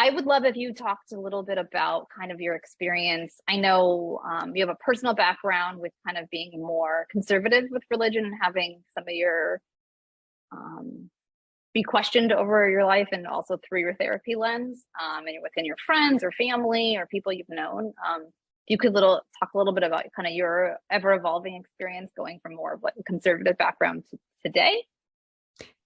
I would love if you talked a little bit about kind of your experience. I know you have a personal background with kind of being more conservative with religion and having some of your be questioned over your life and also through your therapy lens, and within your friends or family or people you've known. You could talk a little bit about kind of your ever evolving experience going from more of like a conservative background to today.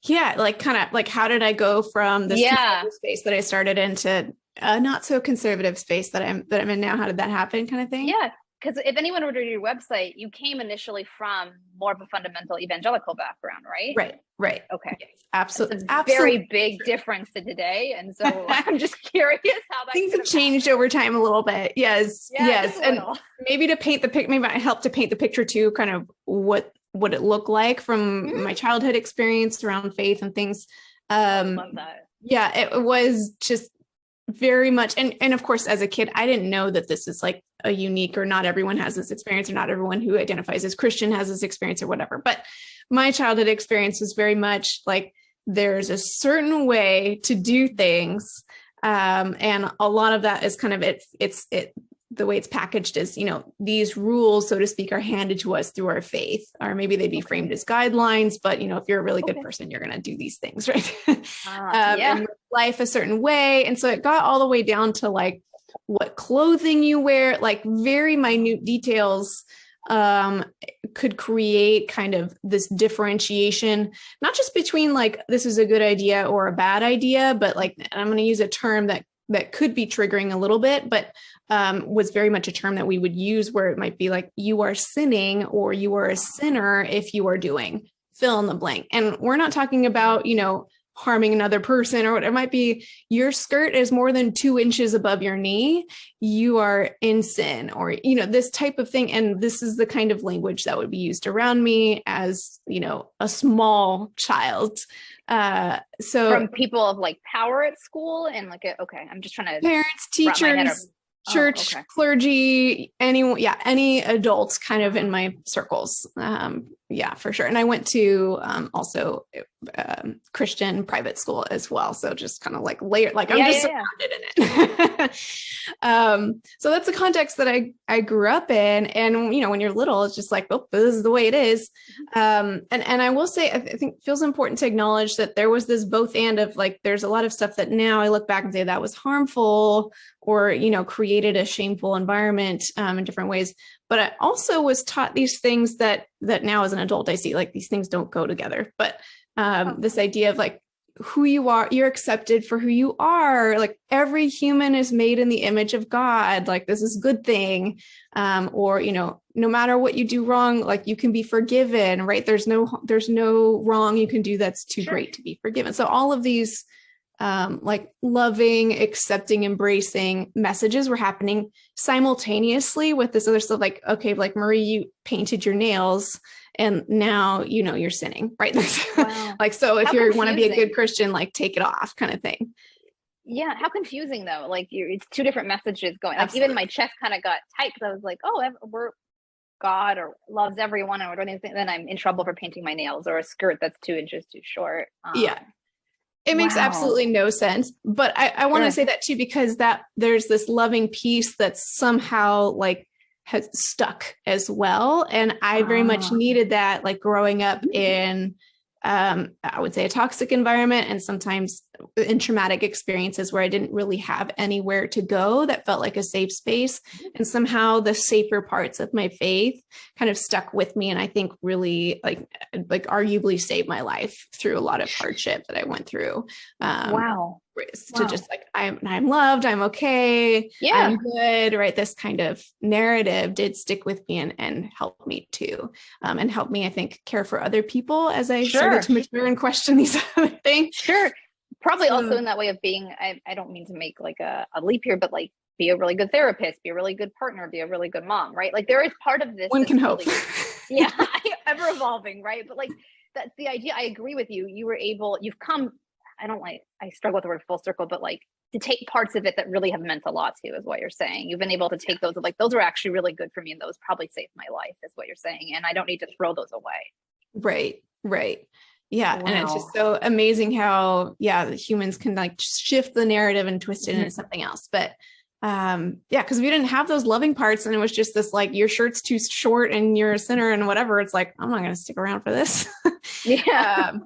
Yeah, like kind of like how did I go from this conservative space that I started into a not so conservative space that I'm in now? How did that happen, kind of thing? Yeah, because if anyone were to do your website, you came initially from more of a fundamental evangelical background, right? Right. Okay. Yes, absolutely. It's a very big difference to today. And so I'm just curious how that things have changed over time a little bit. Yes. And maybe to paint the picture, maybe I help to paint the picture too, kind of what it looked like from my childhood experience around faith and things. I love that. Yeah, it was just very much. And of course, as a kid, I didn't know that this is like a unique, or not everyone has this experience, or not everyone who identifies as Christian has this experience or whatever. But my childhood experience was very much like there's a certain way to do things. And a lot of that is kind of the way it's packaged is, these rules, so to speak, are handed to us through our faith, or maybe they'd be framed as guidelines, but if you're a really good person, you're going to do these things, right? And live life a certain way. And so it got all the way down to like what clothing you wear, like very minute details, could create kind of this differentiation, not just between like, this is a good idea or a bad idea, but like, I'm going to use a term that could be triggering a little bit, but was very much a term that we would use where it might be like, you are sinning or you are a sinner if you are doing fill in the blank. And we're not talking about, harming another person, or what it might be. Your skirt is more than 2 inches above your knee, you are in sin, or, this type of thing. And this is the kind of language that would be used around me as, a small child. So from people of like power at school and like, I'm just trying to parents, teachers, church, clergy, any adults kind of in my circles. For sure. And I went to also Christian private school as well. So just kind of like layered, like I'm just surrounded in it. So that's the context that I grew up in. And, when you're little, it's just like, oh, this is the way it is. And I will say, I think it feels important to acknowledge that there was this both and of like, there's a lot of stuff that now I look back and say that was harmful or, created a shameful environment in different ways. But I also was taught these things that now as an adult, I see like these things don't go together. But this idea of like who you are, you're accepted for who you are. Like every human is made in the image of God. Like this is a good thing. Or, no matter what you do wrong, like you can be forgiven, right? There's no wrong you can do that's too great to be forgiven. So all of these like loving, accepting, embracing messages were happening simultaneously with this other stuff. Like, okay, like Marie, you painted your nails and now, you're sinning, right? Wow. Like, so if you want to be a good Christian, like take it off kind of thing. Yeah. How confusing though. Like it's two different messages going, like even my chest kind of got tight because I was like, oh, we're God or loves everyone. And we're doing things. Then I'm in trouble for painting my nails or a skirt that's 2 inches too short. It makes absolutely no sense. But I want to say that too, because that there's this loving piece that's somehow like has stuck as well. And I very much needed that, like growing up in, I would say a toxic environment and sometimes in traumatic experiences where I didn't really have anywhere to go that felt like a safe space. And somehow the safer parts of my faith kind of stuck with me. And I think really like arguably saved my life through a lot of hardship that I went through. To just like, I'm loved, I'm okay, I'm good, right? This kind of narrative did stick with me and helped me too. And helped me, I think, care for other people as I started to mature and question these other things. Probably also in that way of being, I don't mean to make like a leap here, but like be a really good therapist, be a really good partner, be a really good mom, right? Like there is part of this. One can hope. Really, ever evolving, right? But like that's the idea. I agree with you. You've come, I struggle with the word full circle, but like to take parts of it that really have meant a lot to you is what you're saying. You've been able to take those, like, those were actually really good for me. And those probably saved my life is what you're saying. And I don't need to throw those away. Right. Yeah. And it's just so amazing how, humans can like shift the narrative and twist it into something else. But because we didn't have those loving parts, and it was just this like, your shirt's too short and you're a sinner and whatever. It's like, I'm not going to stick around for this. Yeah.